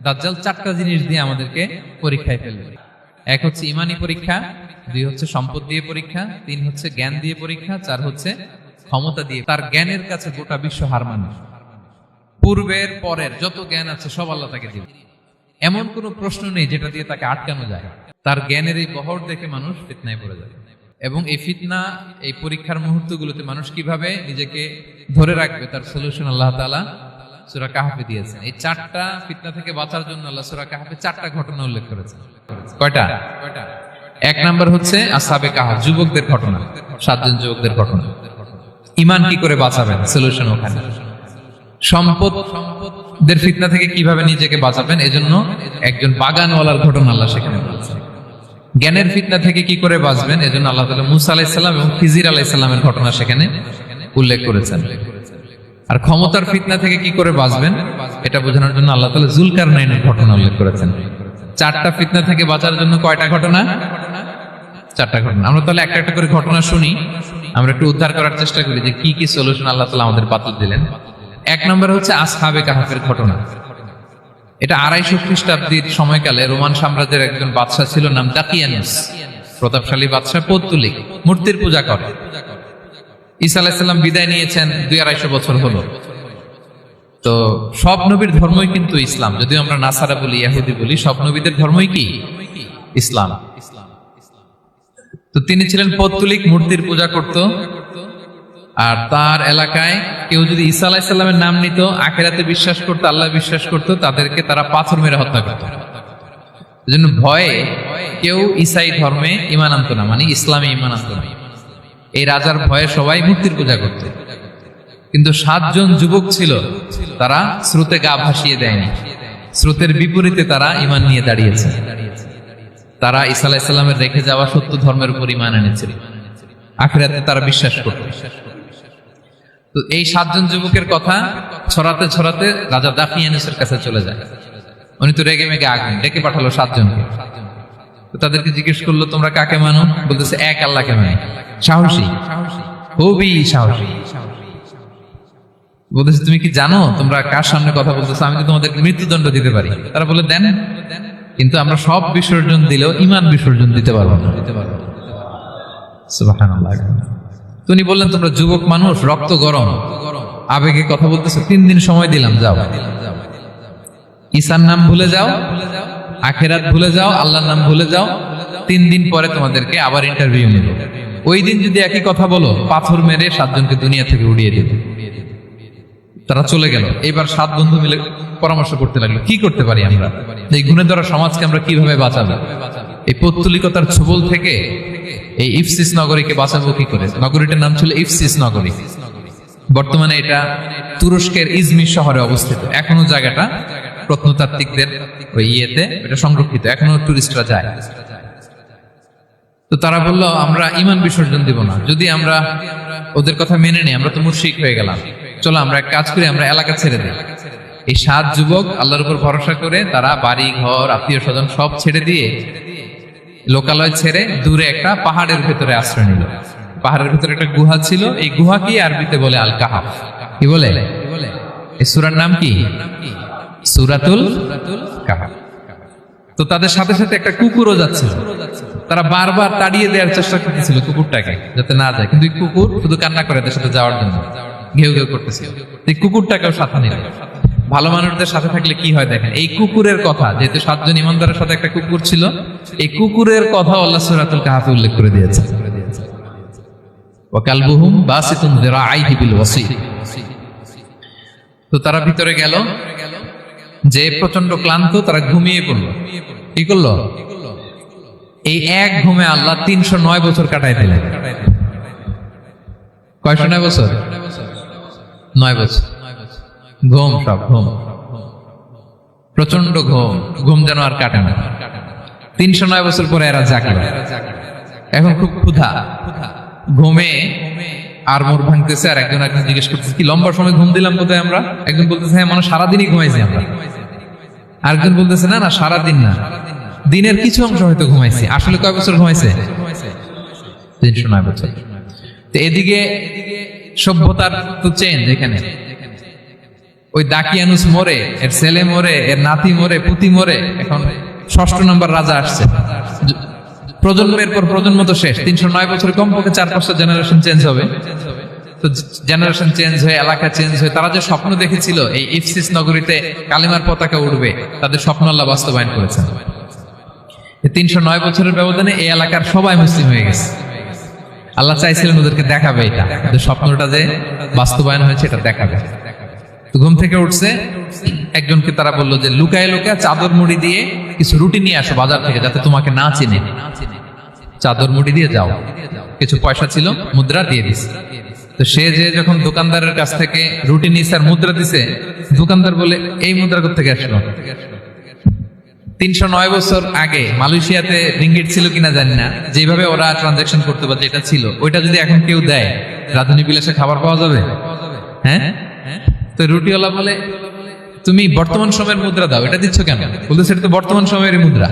দাজ্জাল চারটা জিনিস দিয়ে আমাদেরকে পরীক্ষায় ফেলবে। এক হচ্ছে ইমানি পরীক্ষা, দুই হচ্ছে সম্পদ দিয়ে পরীক্ষা, তিন হচ্ছে জ্ঞান দিয়ে পরীক্ষা, চার হচ্ছে ক্ষমতা দিয়ে। তার জ্ঞানের কাছে গোটা বিশ্ব হার মানে। পূর্বের পরের যত জ্ঞান আছে সব আল্লাহ তাকে দিবে। এমন কোন প্রশ্ন নেই যেটা দিয়ে তাকে আটকানো যায়। তার জ্ঞানের এই বহর দেখে মানুষ ফিতনায় পড়ে যায়। এবং এই ফিতনা, এই পরীক্ষার মুহূর্তগুলোতে মানুষ কিভাবে নিজেকে ধরে রাখবে তার সলিউশন আল্লাহ তাআলা সূরা কাহফে দিয়েছেন। এই চারটা ফিতনা থেকে বাঁচার জন্য আল্লাহ সূরা কাহফে চারটা ঘটনা উল্লেখ করেছেন। কয়টা? এক নাম্বার হচ্ছে আসহাবে কাহফ, যুবকদের ঘটনা, 7 জন যুবকদের ঘটনা। ঈমান কি করে বাঁচাবেন, সলিউশন ওখানে। সম্পদের ফিতনা থেকে কিভাবে নিজেকে বাঁচাবেন, এজন্য একজন বাগানওয়ালার ঘটনা আল্লাহ সেখানে বলেছেন। জ্ঞানের ফিতনা থেকে কি করে বাঁচবেন, এজন্য আল্লাহ তাআলা মুসা আলাইহিস সালাম এবং খিজির আলাইহিস সালামের ঘটনা সেখানে উল্লেখ করেছেন। আর ক্ষমতার ফিতনা থেকে কি করে বাঁচবেন এটা বোঝানোর জন্য আল্লাহ তাআলা যুলকারনাইনের ঘটনা উল্লেখ করেছেন। চারটা ফিতনা থেকে বাঁচার জন্য কয়টা ঘটনা? চারটা ঘটনা। আমরা তাহলে একটা একটা করে ঘটনা শুনি, আমরা একটু উদ্ধার করার চেষ্টা করি যে কি কি সলিউশন আল্লাহ তাআলা আমাদের বাতলে দিলেন। এক নম্বর হচ্ছে আসহাবে কাহফের ঘটনা। এটা 250 খ্রিস্টাব্দের সময়কালে রোমান সাম্রাজ্যের একজন বাদশা ছিল, নাম দাকিয়ানুস। প্রতাপশালী বাদশা, পৌত্তলিক, মূর্তির পূজা করে। ঈসা আলাইহিস সালাম বিদায় নিয়েছেন, 200-250 বছর হলো। তো সব নবীর ধর্মই কিন্তু ইসলাম। যদিও আমরা নাসারা বলি, ইহুদি বলি, সব নবীদের ধর্মই কি? ইসলাম। তো তিনি ছিলেন পৌত্তলিক, মূর্তির পূজা করত। আর তার এলাকায় কেউ যদি ঈসা আলাইহিস সালামের নাম নিত, আখিরাতে বিশ্বাস করত, আল্লাহ বিশ্বাস করত, তাদেরকে তারা পাথর মেরে হত্যা করত। এজন্য ভয়ে কেউ ঈসাই ধর্মে ঈমান আনতো না, মানে ইসলামে ঈমান আনতো না। এই রাজার ভয়ে সবাই মূর্তির পূজা করত। কিন্তু 7 জন যুবক ছিল, তারা স্রোতে গা ভাসিয়ে দেয়নি। স্রোতের বিপরীতে তারা ঈমান নিয়ে দাঁড়িয়েছে। তারা ঈসা আলাইহিস সালামের রেখে যাওয়া সত্য ধর্মের উপর ঈমান এনেছিল, আখিরাতে তারা বিশ্বাস করত। তো এই 7 জন যুবকের কথা ছড়াতে ছড়াতে রাজা দাকিয়ানুসের কাছে চলে যায়। উনি তো রেগে মেগে আগুন, ডেকে পাঠালো 7 জনকে। তো তাদেরকে জিজ্ঞেস করলো, তোমরা কাকে মানো? বলতেছে, এক আল্লাহকে মানি। সাহসী, খুবই সাহসী। বলতেছে, তুমি কি জানো তোমরা কার সামনে কথা বলতেছো? আমি তো তোমাদের মৃত্যুদণ্ড দিতে পারি। তারা বলে, দেন, কিন্তু আমরা সব বিসর্জন দিলেও ঈমান বিসর্জন দিতে পারবো না। সুবহানাল্লাহ। তিনি বললেন, তোমরা যুবক মানুষ, রক্ত গরম, আবেগে কথা বলতেছো, 3 দিন সময় দিলাম, যাও। ঈসার নাম ভুলে যাও, আখিরাত ভুলে যাও, আল্লাহর নাম ভুলে যাও। 3 দিন পরে তোমাদেরকে আবার ইন্টারভিউ নেব। ওই দিন যদি একই কথা বলো, পাথর মেরে 7 জনকে দুনিয়া থেকে উড়িয়ে দেবে। তারা চলে গেল। এবার 7 বন্ধু মিলে পরামর্শ করতে লাগলো, কি করতে পারি আমরা, এই গুণে ধরা সমাজকে আমরা কিভাবে বাঁচাবো, এই পৌত্তলিকতার ছোবল থেকে এই ইফসিস নগরীকে বাঁচাবো কি করে। নগরীটার নাম ছিল ইফসিস নগরী। বর্তমানে এটা তুরস্কের ইজমির শহরে অবস্থিত। এখনো জায়গাটা প্রত্নতাত্ত্বিকদের ওই ইয়েতে এটা সংরক্ষিত, এখনো টুরিস্টরা যায়। তো তারা বলল, আমরা ঈমান বিসর্জন দিব না, যদি আমরা ওদের কথা মেনে নিই আমরা তো মুশরিক হয়ে গেলাম। চলো আমরা এক কাজ করি, আমরা এলাকা ছেড়ে দিই। এই 7 যুবক আল্লাহর উপর ভরসা করে তারা বাড়ি ঘর, আত্মীয় স্বজন সব ছেড়ে দিয়ে, লোকালয় ছেড়ে দূরে একটা পাহাড়ের ভেতরে আশ্রয় নিল। পাহাড়ের ভেতরে একটা গুহা ছিল। এই গুহা কি আরবিতে বলে আল কাহাফ। কি বলে? এই সূরার নাম কি? সূরাতুল কাহাফ। তো তাদের সাথে সাথে একটা কুকুরও যাচ্ছিল। তারা বারবার তাড়িয়ে দেওয়ার চেষ্টা করতেছিল কুকুরটাকে, যাতে না যায়, কিন্তু কুকুর শুধু কান্না করে এদের সাথে যাওয়ার জন্য, ঘেউ ঘেউ করতেছিল। এই কুকুরটাকেও সাথে নিল। ভালো মানুষদের সাথে থাকলে কি হয় দেখেন। এই কুকুরের কথা, যেহেতু 7 জন ইমানদারের সাথে একটা কুকুর ছিল, এই কুকুরের কথা আল্লাহ সূরাতুল কাহফে উল্লেখ করে দিয়েছে। ওয়া কালবুহুম বাসিতুন যিরাআইহি বিল ওয়াসিল। তো তারা ভিতরে গেল, যে প্রচন্ড ক্লান্ত, তারা ঘুমিয়ে পড়ল। কি করলো? এই এক ঘুমে আল্লাহ 309 বছর কাটাই দিলেন। কয়শো 9 বছর? 9 বছর ঘুম, সব ঘুম, প্রচন্ড ঘুম, ঘুম যেন আর কাটে না। 309 বছর পরে এরা জাগল। এখন খুব ক্ষুধা, ঘুমে আর মোর ভাঙতেছে। আর একজন জিজ্ঞেস করতেছে, কি লম্বা সময় ঘুম দিলাম কোথায় আমরা? একজন বলতেছে, হ্যাঁ, মানে সারাদিনই ঘুমাইছি আমরা। আরেকজন বলতেছে, না না, সারাদিন না, দিনের কিছু অংশ হয়তো ঘুমাইছি। আসলে কয় বছর ঘুমাইছে? 309 বছর। তো এদিকে সভ্যতার তো চেঞ্জ, এখানে ওই দাকিয়ানুস মরে, এর ছেলে মরে, এর নাতি মরে, পুতি মরে, এখন 6ষ্ঠ নম্বর রাজা আসছে। প্রজন্মের পর প্রজন্ম তো শেষ, 309 বছর, কমপক্ষে 4-5টা জেনারেশন চেঞ্জ হবে। তো জেনারেশন চেঞ্জ হয়ে, এলাকা চেঞ্জ হয়ে, তারা যে স্বপ্ন দেখেছিল এই ইফসিস নগরীতে কালিমার পতাকা উঠবে, তাদের স্বপ্ন আল্লাহ বাস্তবায়ন করেছেন। 309 বছরের ব্যবধানে এই এলাকার সবাই মুসলিম হয়ে গেছে। আল্লাহ চাইছিলেন ওদেরকে দেখাবে এটা, ওদের স্বপ্নটা যে বাস্তবায়ন হয়েছে এটা দেখাবে। তো ঘুম থেকে উঠছে, একজনকে তারা বললো যে লুকায় লুকায় চাদর মুড়ি দিয়ে কিছু রুটি নিয়ে আসো বাজার থেকে, যাতে তোমাকে না চিনে। চাদর মুড়ি দিয়ে যাও। কিছু পয়সা ছিল, মুদ্রা দিয়ে দিছে। তো সে যে যখন দোকানদারের কাছ থেকে রুটি নিছে আর মুদ্রা দিছে, দোকানদার বলে এই মুদ্রা কোত্থেকে আসলো? 309 বছর আগে মালয়েশিয়াতে রিঙ্গিট ছিল কিনা জানি না, যেভাবে ওরা ট্রানজাকশন করতে পারে যেটা ছিল, ওইটা যদি এখন কেউ দেয়, রাধুনী বিলাসে খাবার পাওয়া যাবে? হ্যাঁ। তো রুটিওয়ালা বলে তুমি বর্তমান সময়ের মুদ্রা দাও, এটা দিচ্ছ কেন? বলতেছে এটা তো বর্তমান সময়ের মুদ্রা।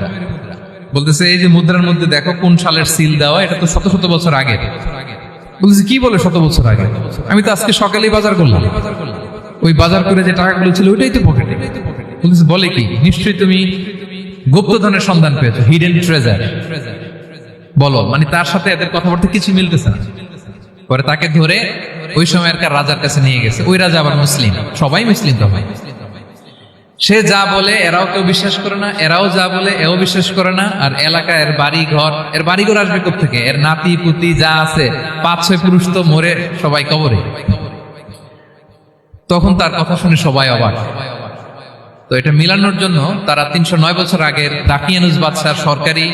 বলতেছে এই যে মুদ্রার মধ্যে দেখো কোন সালের সিল দেওয়া, এটা তো শত শত বছর আগে। বলতেছে কি বলে শত বছর আগে? আমি তো আজকে সকালেই বাজার করলাম, ওই বাজার করে যে টাকাগুলো ছিল ওইটাই তো পকেটে। বলতেছে বলে কি? নিশ্চয়ই তুমি গুপ্তধনের সন্ধান পেয়েছো, হিডেন ট্রেজার। বলো, মানে তার সাথে এদের কথাবার্তা কিছু মিলতেছে না। পরে তাকে ধরে ওই সময়কার রাজার কাছে নিয়ে গেছে। ওই রাজা আবার মুসলিম, সবাই মুসলিম তো হয়। সে যা বলে এরাও কেউ বিশ্বাস করে না, এরাও যা বলে এও বিশ্বাস করে না। আর এলাকা এর বাড়িঘর আসবে কোত্থেকে? এর নাতি পুতি যা আছে 5-6 পুরুষ তো মরে সবাই কবরে। তখন তার কথা শুনে সবাই অবাক। তো এটা মিলানোর জন্য তারা 309 বছর আগের দাকিয়ানুস বাদশার সরকারি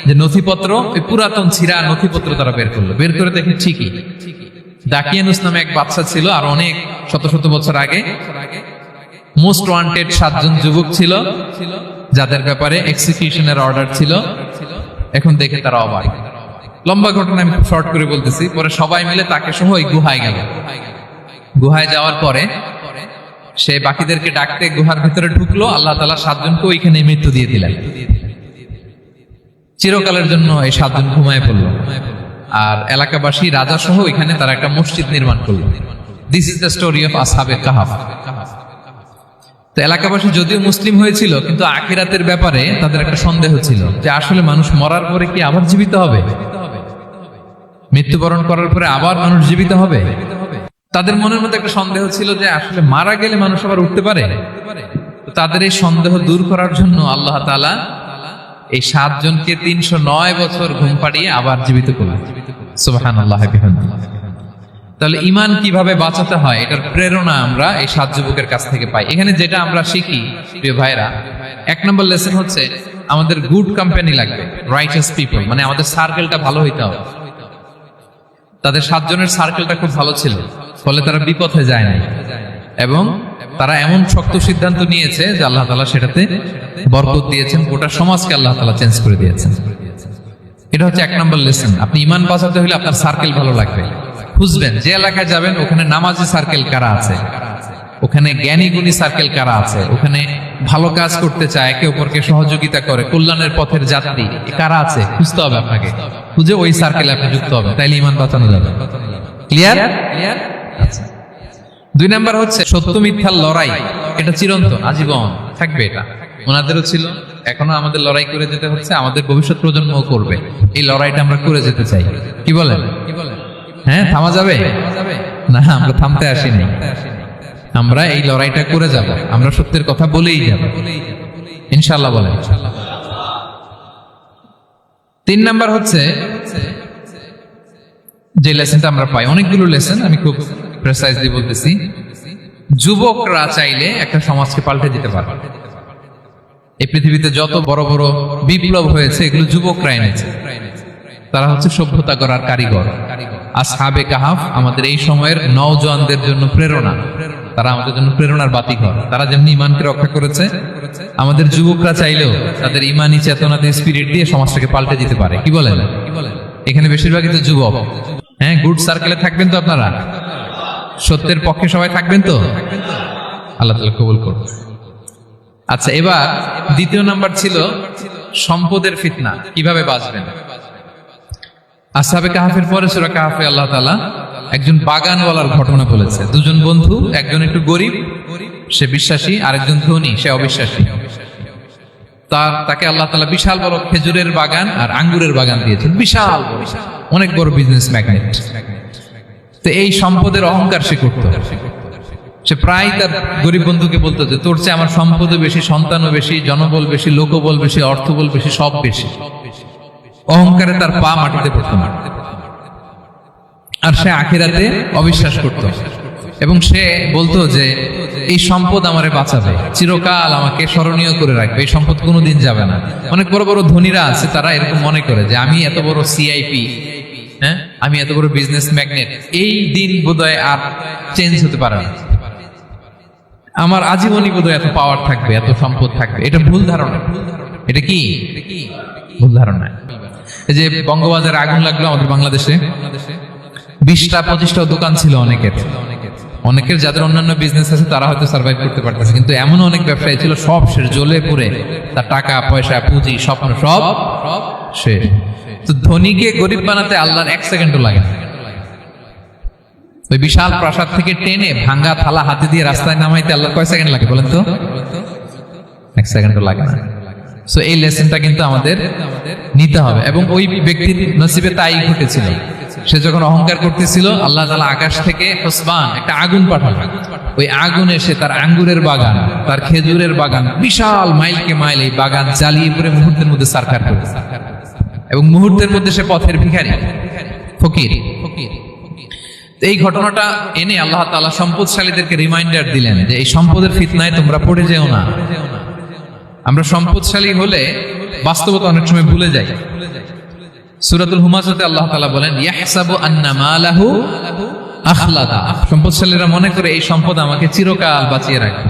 যে নথিপত্র, ওই পুরাতন ছিঁড়া নথিপত্র তারা বের করলো। বের করে দেখে ঠিকই দাকিয়ানুস নামে এক বাদশা ছিল, আর অনেক শত শত বছর আগে মোস্ট ওয়ান্টেড 7 জন যুবক ছিল, যাদের ব্যাপারে এক্সিকিউশনের অর্ডার ছিল। এখন দেখে তারা অবাক। লম্বা ঘটনা আমি শর্ট করে বলতেছি। পরে সবাই মিলে তাকে সহ ওই গুহায় গেল। গুহায় যাওয়ার পরে সে বাকিদেরকে ডাকতে গুহার ভিতরে ঢুকলো। আল্লাহ তাআলা 7 জনকে ওইখানে মৃত্যু দিয়ে দিলেন। চিরকালের জন্য এই 7 জন ঘুমায় পড়লো। আর এলাকাবাসী রাজা সহ এখানে তারা একটা মসজিদ নির্মাণ করলো। This is the story of আসহাবে কাহাফ। তো এলাকাবাসী যদিও মুসলিম হয়েছিল, কিন্তু আখিরাতের ব্যাপারে তাদের একটা সন্দেহ ছিল যে আসলে মানুষ মরার পরে কি আবার জীবিত হবে? মৃত্যুবরণ করার পরে আবার মানুষ জীবিত হবে? তাদের মনের মধ্যে একটা সন্দেহ ছিল যে আসলে মারা গেলে মানুষ আবার উঠতে পারে। তাদের এই সন্দেহ দূর করার জন্য আল্লাহ তাআলা এই 7 জনকে 309 বছর ঘুম পাড়িয়ে আবার জীবিত করলেন। সুবহানাল্লাহ বিহামদিহি। তাহলে ঈমান কিভাবে বাঁচাতে হয়, এটার প্রেরণা আমরা এই 7 যুবকের কাছ থেকে পাই। এখানে যেটা আমরা শিখি প্রিয় ভাইরা, 1 নম্বর লেসন হচ্ছে আমাদের গুড কোম্পানি লাগবে, রাইটাস পিপল, মানে আমাদের সার্কেলটা ভালো হইতে হবে। তাদের 7 জনের সার্কেলটা খুব ভালো ছিল, ফলে তারা বিপথে যায় না, এবং তারা এমন শক্ত সিদ্ধান্ত নিয়েছে যে আল্লাহ তাআলা সেটাতে বরকত দিয়েছেন, গোটা সমাজকে আল্লাহ তাআলা চেঞ্জ করে দিয়েছেন। এটা হচ্ছে 1 নম্বর লেসন। আপনি ঈমান বাঁচাতে হলে আপনার সার্কেল ভালো লাগবে। খুঁজবেন, যে এলাকায় যাবেন ওখানে নামাজি সার্কেল কারা আছে, ওখানে জ্ঞানী গুণী সার্কেল কারা আছে, ওখানে ভালো কাজ করতে চায়, একে অপরকে সহযোগিতা করে, কল্যাণের পথের যাত্রী কারা আছে খুঁজতে হবে আপনাকে। খুঁজে ওই সার্কেলে আপনি যুক্ত হবেন, তাইলে ঈমান বাঁচানো যাবে। ক্লিয়ার? আচ্ছা। 2 নাম্বার হচ্ছে সত্য মিথ্যার লড়াই। এটা চিরন্তন, আজীবন থাকবে। এটা ওনাদেরও ছিল, এখনো আমাদের লড়াই করে যেতে হচ্ছে, আমাদের ভবিষ্যৎ প্রজন্মও করবে। এই লড়াইটা আমরা করে যেতে চাই। কি বলেন? হ্যাঁ, থামা যাবে না? আমরা থামতে আসিনি, আমরা এই লড়াইটা করে যাব। আমরা সত্যের কথা বলেই যাব ইনশাআল্লাহ। বলেন। 3 নাম্বার হচ্ছে যে লেসনটা আমরা পাই, অনেকগুলো লেসন, আমি খুব প্রেসাইজলি বলতেছি। যুবকরা চাইলে একটা সমাজকে পাল্টে দিতে পারে। এই পৃথিবীতে যত বড় বড় বিপ্লব হয়েছে এগুলো যুবকরা এনেছে। তারা হচ্ছে সভ্যতা গড়ার কারিগর। আসহাবে কাহাফ আমাদের এই সময়ের নওজওয়ানদের জন্য প্রেরণা। তারা আমাদের জন্য প্রেরণার বাতিঘর। তারা যেমনি ঈমানকে রক্ষা করেছে, আমাদের যুবকরা চাইলেও তাদের ঈমানি চেতনাতে স্পিরিট দিয়ে সমাজটাকে পাল্টে দিতে পারে। কি বলেন? এখানে বেশিরভাগই তো যুবক। হ্যাঁ, গুড সার্কেলে থাকবেন তো আপনারা? সত্যের পক্ষে সবাই থাকবেন তো? আল্লাহ তাআলা কবুল করুন। আচ্ছা, এবার 2 নাম্বার ছিল সম্পদের ফিতনা, কিভাবে বাঁচবেন। আসহাবে কাহাফের পরে সূরা কাহাফে আল্লাহ তাআলা একজন বাগানওয়ালার ঘটনা বলেছে। 2 জন বন্ধু, একজন একটু গরিব, সে বিশ্বাসী, আরেকজন ধনী, সে অবিশ্বাসী। তাকে আল্লাহ তাআলা বিশাল বড় খেজুরের বাগান আর আঙ্গুরের বাগান দিয়েছেন, বিশাল অনেক বড় বিজনেস ম্যাগনেট। তো এই সম্পদের অহংকার সে করত। সে প্রায় তার গরিব বন্ধুকে বলতো যে তোর চেয়ে আমার সম্পদও বেশি, সন্তানও বেশি, জনবল বেশি, লোকবল বেশি, অর্থবল বেশি, সব বেশি। অহংকারে তার পা মাটিতে পড়তো না। আর সে আখিরাতে অবিশ্বাস করত এবং সে বলতো যে এই সম্পদ আমারে বাঁচাবে, চিরকাল আমাকে স্মরণীয় করে রাখবে, এই সম্পদ কোনোদিন যাবে না। অনেক বড় বড় ধনীরা আছে, তারা এরকম মনে করে যে আমি এত বড় সিআইপি, হ্যাঁ, আমি এত বড় বিজনেস ম্যাগনেট, এই দিন বোধহয় আর চেঞ্জ হতে পারে না, আমার আজীবনই বোধহয় এত পাওয়ার থাকবে, এত সম্পদ থাকবে। এটা ভুল ধারণা। এটা কি ভুল ধারণা? এই যে বঙ্গবাজারে আগুন লাগলো আমাদের বাংলাদেশে, 20টা-25টা দোকান ছিল অনেকের যাদের অন্যান্য বিজনেস আছে তারা হয়তো সার্ভাইভ করতে পারতেছে, কিন্তু এমন অনেক ব্যবসায়ী ছিল সব শেষ, জ্বলে পুড়ে, তার টাকা পয়সা পুঁজি স্বপ্ন সব শেষ। তো ধনীকে গরিব বানাতে আল্লাহর 1 সেকেন্ডও লাগে না। ওই বিশাল প্রাসাদ থেকে টেনে ভাঙ্গা থালা হাতে দিয়ে রাস্তায় নামাইতে আল্লাহর কয় সেকেন্ড লাগে বলেন তো? 1 সেকেন্ডও লাগে না। সো এই লেসনটা কিন্তু আমাদের নিতে হবে। এবং ওই ব্যক্তির নসিবে তাই ঘটেছিল। সে যখন অহংকার করতেছিল, আল্লাহ তাআলা আকাশ থেকে হুসবান একটা আগুন পাঠালো। ওই আগুন এসে তার আঙ্গুরের বাগান, তার খেজুরের বাগান, বিশাল মাইলকে মাইল এই বাগান জ্বালিয়ে পুরো মুহূর্তের মধ্যে সারখার করে, এবং মুহূর্তের মধ্যে সে পথের ভিখারি, ফকির। এই ঘটনাটা এনে আল্লাহ তাআলা সম্পদশালীদেরকে রিমাইন্ডার দিলেন যে এই সম্পদের ফিতনায় তোমরা পড়ে যেও না। আমরা সম্পদশালী হলে বাস্তবতা অনেক সময় ভুলে যাই। সূরাতুল হুমাযাতে আল্লাহ তাআলা বলেন ইয়াহসাবু আন্না মালাহু আখলাদা, সম্পদশালীরা মনে করে এই সম্পদ আমাকে চিরকাল বাঁচিয়ে রাখবে,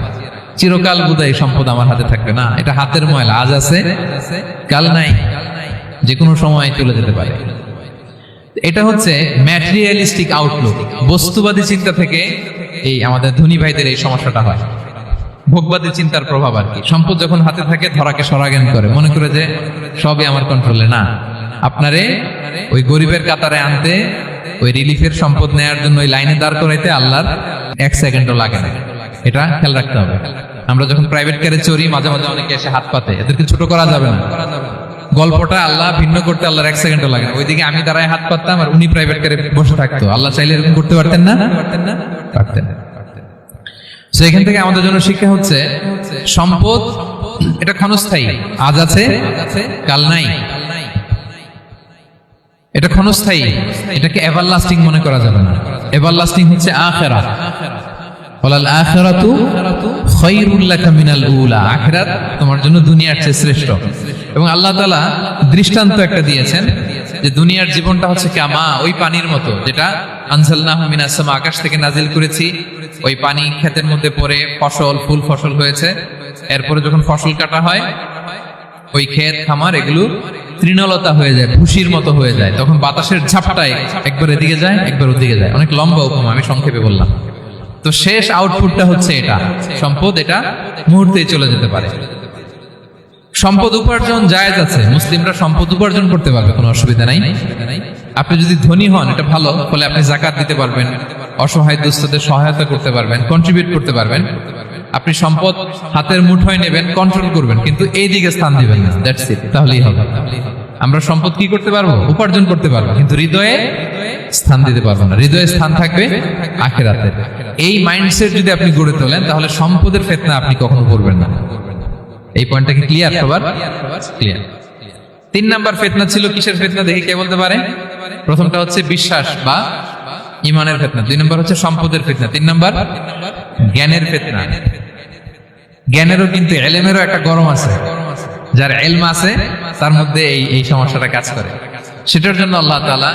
চিরকাল বোধহয় এই সম্পদ আমার হাতে থাকবে। না, এটা হাতের ময়লা, আজ আছে কাল নাই, যে কোনো সময় চলে যেতে পারে। এটা হচ্ছে ম্যাটেরিয়ালিস্টিক আউটলুক, বস্তুবাদী চিন্তা থেকে এই আমাদের ধনী ভাইদের এই সমস্যাটা হয়। ভোগবাদী চিন্তার প্রভাব আর কি। সম্পদ যখন হাতে থাকে ধরাকে সরাজ্ঞান করে, মনে করে যে সবই আমার কন্ট্রোলে। না, আপনারে ওই গরিবের কাতারে আনতে, ওই রিলিফের সম্পদ নেয়ার জন্য ওই লাইনে দাঁড় করাইতে আল্লাহর 1 সেকেন্ডও লাগে না। এটা খেয়াল রাখতে হবে। আমরা যখন প্রাইভেট কারে চড়ি, মাঝে মাঝে অনেকে এসে হাত পাতে, এদেরকে ছোট করা যাবে না। গল্পটা আল্লাহ ভিন্ন করতে আল্লাহর 1 সেকেন্ডও লাগে না। ওইদিকে আমি দাঁড়ায় হাত পাততাম আর উনি প্রাইভেট কারে বসে থাকতো। আল্লাহ চাইলে এরকম করতে পারতেন না? পারতেন। তো এখান থেকে আমাদের জন্য শিক্ষা হচ্ছে সম্পদ এটা ক্ষণস্থায়ী, আজ আছে কাল নাই। এটা ক্ষণস্থায়ী, এটাকে এভারলাস্টিং মনে করা যাবে না। এভারলাস্টিং হচ্ছে আখিরাত। ওয়ালাল আখিরাতু খায়রুল লাকা মিনাল উলা, আখিরাত তোমার জন্য দুনিয়ার চেয়ে শ্রেষ্ঠ। এবং আল্লাহ তাআলা দৃষ্টান্ত একটা দিয়েছেন যে দুনিয়ার জীবনটা হচ্ছে কামা, ওই পানির মতো যেটা আনজালনাহু মিনাস সামা, আকাশ থেকে নাজিল করেছি। ওই পানি ক্ষেতের মধ্যে পড়ে ফসল, ফুল ফসল হয়েছে। এরপরে যখন ফসল কাটা হয়, ওই ক্ষেত খামার এগুলো তৃণলতা হয়ে যায়, ভুসির মতো হয়ে যায়। তখন বাতাসের ঝাপটায় একবার এদিকে যায়, একবার ওদিকে যায়। অনেক লম্বা উপমা, আমি সংক্ষেপে বললাম। তো শেষ আউটপুটটা হচ্ছে এটা, সম্পদ এটা মুহূর্তেই চলে যেতে পারে। সম্পদ উপার্জন জায়েজ আছে, মুসলিমরা সম্পদ উপার্জন করতে পারবে, কোনো অসুবিধা নাই। আপনি যদি ধনী হন এটা ভালো, ফলে আপনি যাকাত দিতে পারবেন, অসহায় দুস্থদের সহায়তা করতে পারবেন, কন্ট্রিবিউট করতে পারবেন। আপনি সম্পদ হাতের মুঠোয় নেবেন, কন্ট্রোল করবেন, কিন্তু এই দিকে স্থান দিবেন না। দ্যাটস ইট, তাহলেই হবে। আমরা সম্পদ কি করতে পারবো? উপার্জন করতে পারবো, কিন্তু হৃদয়ে স্থান দিতে পারবো না। হৃদয়ে স্থান থাকবে আখিরাতে। এই মাইন্ডসেট যদি আপনি গড়ে তোলেন, তাহলে সম্পদের ফিতনা আপনি কখনো পড়বেন না। এই পয়েন্টটা কি ক্লিয়ার? সবার ক্লিয়ার? 3 নাম্বার ফিতনা ছিল কিসের ফিতনা দেখি কে বলতে পারে? প্রথমটা হচ্ছে বিশ্বাস বা ইমানের ফিতনা, 2 নাম্বার হচ্ছে সম্পদের ফিতনা, 3 নাম্বার জ্ঞানের ফিতনা। জ্ঞানেরও কিন্তু ইলমেরও একটা গরম আছে। যার ইলম আছে তার মধ্যে এই সমস্যাটা কাজ করে। সেটার জন্য আল্লাহ তাআলা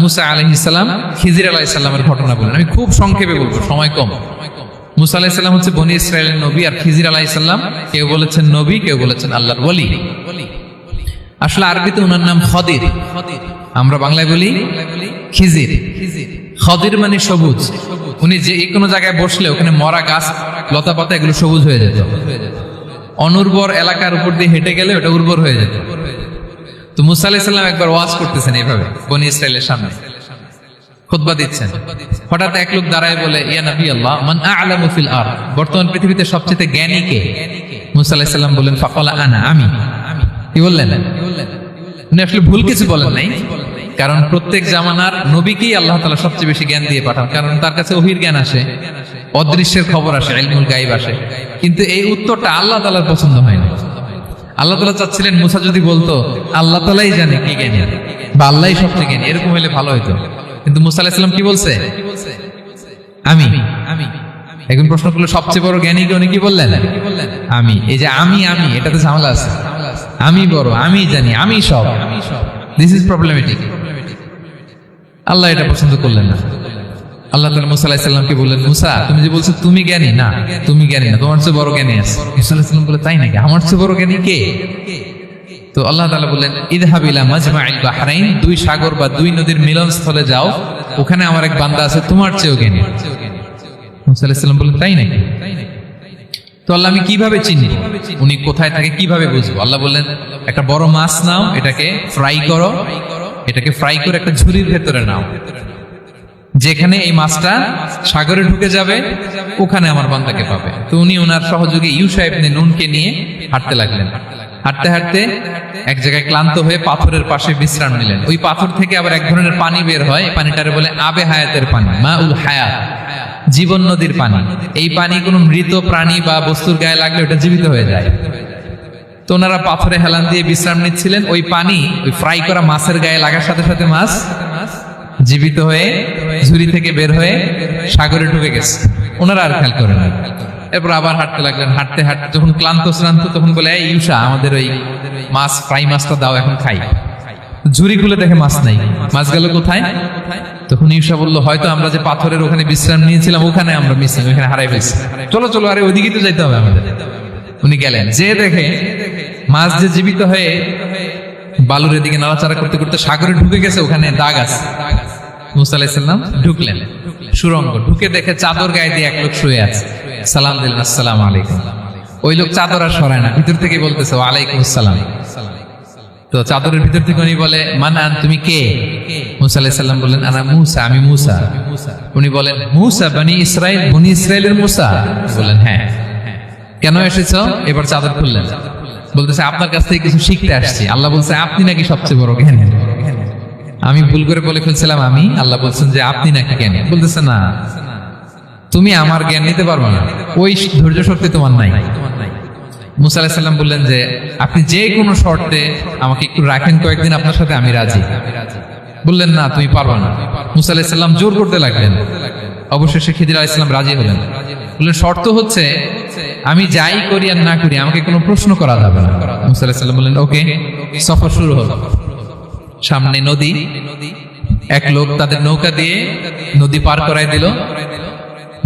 মুসা আলাইহিস সালাম, খিজির আলাইহিস সালামের ঘটনা বলেন। আমি খুব সংক্ষেপে বলবো, সময় কম। মুসা আলাইহিস সালাম হচ্ছে বনি ইসরাইলের নবী, আর খিজির আলাইহিস সালাম কেউ বলেছেন নবী, কেউ বলেছেন আল্লাহর ওলি। আসলে আরবিতে ওনার নাম খদির, আমরা বাংলায় বলি খিজির। খদির মানে সবুজ। উনি যে কোনো জায়গায় বসলে ওখানে মরা গাছ, লতা পাতা এগুলো সবুজ হয়ে যেত। অনুর্বর এলাকার উপর দিয়ে হেঁটে গেলে ওটা উর্বর হয়ে যেত। তো মুসা আলাইহিস সালাম একবার ওয়াজ করতেছেন এইভাবে বনি ইসরাইলের সামনে। খুতবা দিচ্ছেন, হঠাৎ এক লোক দাঁড়ায় বলে, ইয়া নবী আল্লাহ, মান আ'লামু ফিল আরদ, বর্তমান পৃথিবীতে সবচেয়ে জ্ঞানী কে? মুসা আলাইহিস সালাম বললেন, ফাকালা আনা, আমি। কি বললেন? উনি আসলে ভুল কিছু বলেন নাই, কারণ প্রত্যেক জামানার নবীকেই আল্লাহ তাআলা সবচেয়ে বেশি জ্ঞান দিয়ে পাঠান, কারণ তার কাছে ওহীর জ্ঞান আসে, অদৃশ্যের খবর আসে, ইলমুল গায়ব আসে। কিন্তু এই উত্তরটা আল্লাহ তাআলার পছন্দ হয় না। আল্লাহ তাআলা চাচ্ছিলেন মুসা যদি বলতো আল্লাহ তাআলাই জানে কি জ্ঞানী বা আল্লাহই সবচেয়ে জ্ঞানী, এরকম হলে ভালো হতো। কিন্তু মুসা আলাইহিস সালাম কি বলছে? আমি। এখন প্রশ্ন করলো সবচেয়ে বড় জ্ঞানী কে? উনি কি বললেন? আমি। এই যে আমি এটাতে ঝামেলা আছে। আমি বড়, আমি জানি, আমি সব, দিস ইজ প্রবলেমেটিক। আল্লাহ এটা পছন্দ করলেন না। আল্লাহ তাআলা মুসা আলাইহিস সালামকে বললেন, মুসা তুমি যে বলছো তুমি জ্ঞানী, না তুমি জ্ঞানী না, তোমার চেয়ে বড় জ্ঞানী আছে। মুসা আলাইহিস সালাম বলে, তাই নাকি? আমার চেয়ে বড় জ্ঞানী কে? তো আল্লাহ তাআলা বললেন, ইযহাব ইলা মাজমাইল বাহরাইন, দুই সাগর বা দুই নদীর মিলনস্থলে যাও, ওখানে আমার এক বান্দা আছে তোমার চেয়েও জ্ঞানী। মুসা আলাইহিস সালাম বললেন, তাই নাকি? তো আল্লাহ আমি কিভাবে চিনি উনি কোথায় থাকে, কিভাবে বুঝবো? আল্লাহ বললেন, একটা বড় মাছ নাও, এটাকে ফ্রাই করো, এটাকে ফ্রাই করে একটা ঝুড়ির ভেতরে নাও, যেখানে এই মাছটা সাগরে ঢুকে যাবে ওখানে আমার বান্দাকে পাবে। তো উনি ওনার সহযোগী ইউশা ইবনে নুনকে নিয়ে হাঁটতে লাগলেন। হাঁটতে হাঁটতে এক জায়গায় ক্লান্ত হয়ে পাথরের পাশে বিশ্রাম নিলেন। ওই পাথর থেকে আবার এক ধরনের পানি বের হয়, পানিটারে বলে আবে হায়াতের পানি, মাউল হায়াত, জীবন নদীর পানি। এই পানি কোনো মৃত প্রাণী বা বস্তুর গায়ে লাগলে ওটা জীবিত হয়ে যায়। তো ওনারা পাথরে হেলান দিয়ে বিশ্রাম নিচ্ছিলেন, ওই পানি ওই ফ্রাই করা মাছের গায়ে লাগার সাথে সাথে মাছ জীবিত হয়ে ঝুড়ি থেকে বের হয়ে সাগরে ঢুকে গেছে। ওনারা আর খেয়াল করেন না। এরপর আবার হাঁটতে লাগলেন। হাঁটতে হাঁটতে যখন ক্লান্ত শ্রান্ত, তখন বলে, এই ইউশা, আমাদের ওই মাছ ফ্রাই মাছটা দাও, এখন খাই। ঝুড়ি খুলে দেখে মাছ নাই। মাছ গেল কোথায়? তখন ইউশা বলল, হয়তো আমরা যে পাথরের ওখানে বিশ্রাম নিয়েছিলাম ওখানে আমরা মিসিং, ওখানে হারাই ফেলছি। চলো চলো, আরে ওইদিকে তো যাইতে হবে আমাদের। উনি গেলেন, যে দেখে মাছ যে জীবিত হয়ে বালুর এদিকে নাড়াচাড়া করতে করতে সাগরে ঢুকে গেছে, ওখানে দাগ আছে। মুসা আলাইহিস সালাম ঢুকলেন সুরঙ্গ, ঢুকে দেখে চাদর গায়ে দিয়ে এক লোক শুয়ে আছে। সালাম দিলেন, আসসালামু আলাইকুম। ওই লোক চাদর আর সরায় না, ভিতর থেকে বলতেছে, ওয়ালাইকুম আসসালাম। তো চাদরের ভিতর থেকে উনি বলে, মানান, তুমি কে? মুসা আলাইহিস সালাম বললেন, আনা মুসা, আমি মুসা। উনি বলেন, মুসা বনি ইসরাইল, বনি ইসরাইলের মুসা? বললেন, হ্যাঁ। কেন এসেছো? এবার চাদর খুললেন, বলতেছে, আপনার কাছ থেকে কিছু শিখতে আসছি। আল্লাহ বলছে, আপনি নাকি সবচেয়ে বড় জ্ঞানী। আমি ভুল করে বলে ফেলছিলাম আমি, আল্লাহ বলছেন যে আপনি নাকি জ্ঞানী। বলতেছে, না, তুমি আমার জ্ঞান নিতে পারবে না, ওই ধৈর্য শক্তি তোমার নাই। মুসা আলাইহিস সালাম বললেন যে, আপনি যে কোনো শর্তে আমাকে একটু রাখেন কয়েকদিন আপনার সাথে, আমি রাজি। বললেন, না, তুমি পারবে না। মুসা আলাইহিস সালাম জোর করতে লাগলেন। অবশেষে খিদির আলাইহিস সালাম রাজি হলেন। বললেন, শর্ত হচ্ছে আমি যাই করি আর না করি আমাকে কোনো প্রশ্ন করা যাবে না। মুসা আলাইহিস সালাম বললেন, ওকে। সফর শুরু হলো। সামনে নদী, এক লোক তাদের নৌকা দিয়ে নদী পার করাই দিল।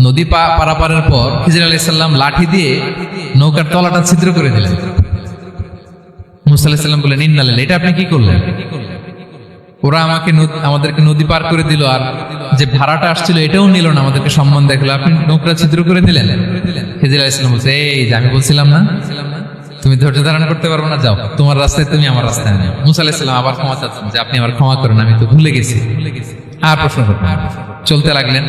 নদী পারাপারের পর খিজির আলাইহিস সালাম লাঠি দিয়ে নৌকার তলাটা ছিদ্র করে দিলেন। মুসা আলাইহিস সালাম বললেন, ইন্না লিল্লাহি, এটা আপনি কি করলেন? ওরা আমাদেরকে নদী পার করে দিল, আর যে ভাড়াটা আসছিল এটাও নিল না, আমাদেরকে সম্মান দেখলো, আপনি নৌকা ছিদ্র করে দিলেন। খিজির আলাইহিস সালাম বলছে, এই যে আমি বলছিলাম না তুমি ধৈর্য ধারণ করতে পারবে না, যাও, তোমার রাস্তায় তুমি, আমার রাস্তায় নেই। মুসা আলাইহিস সালাম আবার ক্ষমা চাচ্ছেন যে, আপনি আমার ক্ষমা করেন, আমি তো ভুলে গেছি, আর প্রশ্ন করবেন না। চলতে লাগলেন।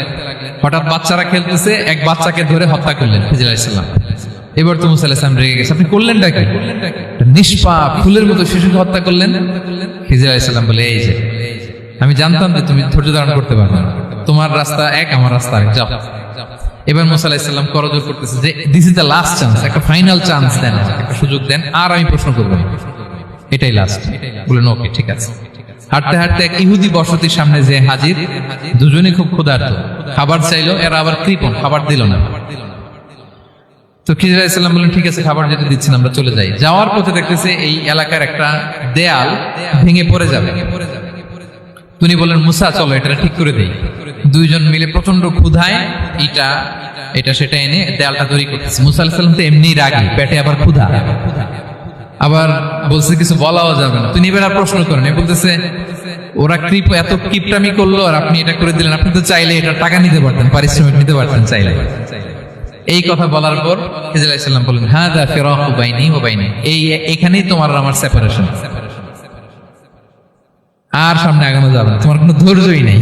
হঠাৎ বাচ্চারা খেলতেছে, এক বাচ্চাকে ধরে হত্যা করলেন খিজির আলাইহিস সালাম। এবার তো মুসা আলাইহিস সালাম রেগে গেছে, আপনি করলেনটা কি? নিষ্পাপ ফুলের মতো শিশুকে হত্যা করলেন। খিজির আলাইহিস সালাম বলে, এই যে আমি জানতাম যে তুমি ধৈর্য ধারণ করতে পারবে না, তোমার রাস্তা এক, আমার রাস্তা এক, যাও। এবার মুসা আলাইহিস সালাম করজোর করতেছে যে, this is the last chance, একটা ফাইনাল চান্স দেন, একটা সুযোগ দেন, আর আমি প্রশ্ন করবো না, এটাই লাস্ট। বলেন, ওকে, ঠিক আছে। হাঁটতে হাঁটতে এক ইহুদি বসতির সামনে যে হাজির, দুজনই খুব ক্ষুধার্ত, খাবার চাইলো, এরা আবার কৃপণ, খাবার দিল না। তো খিজির আলাইহিস সালাম বললেন, ঠিক আছে, খাবার যেটা দিচ্ছেন আমরা চলে যাই। যাওয়ার পথে দেখতেছে এই এলাকার একটা দেয়াল ভেঙে পড়ে যাবে। তিনি বললেন, মুসা চলো এটা ঠিক করে দেই। দুইজন মিলে প্রচন্ড ক্ষুধায় এটা সেটা এনে দেয়ালটা তৈরি করতেছে। মুসা আলাইহিস সালাম তো এমনি রাগী, পেটে আবার ক্ষুধা, আবার বলছে কিছু বলাও যাবে না। তিনি এবার আর প্রশ্ন করেন, বলতেছে, ওরা এত কিপটামি করলো আর আপনি এটা করে দিলেন, আপনি তো চাইলে এটা টাকা নিতে পারতেন, পারিশ্রমিক নিতে পারতেন চাইলে। এই কথা বলার পর খিজির আলাইহিস সালাম বললেন, হাযা ফিরাকু বাইনি ওয়া বাইনি, এখানেই তোমার আর আমার সেপারেশন, আর সামনে আগানো যাবে না, তোমার কোনো ধৈর্যই নেই।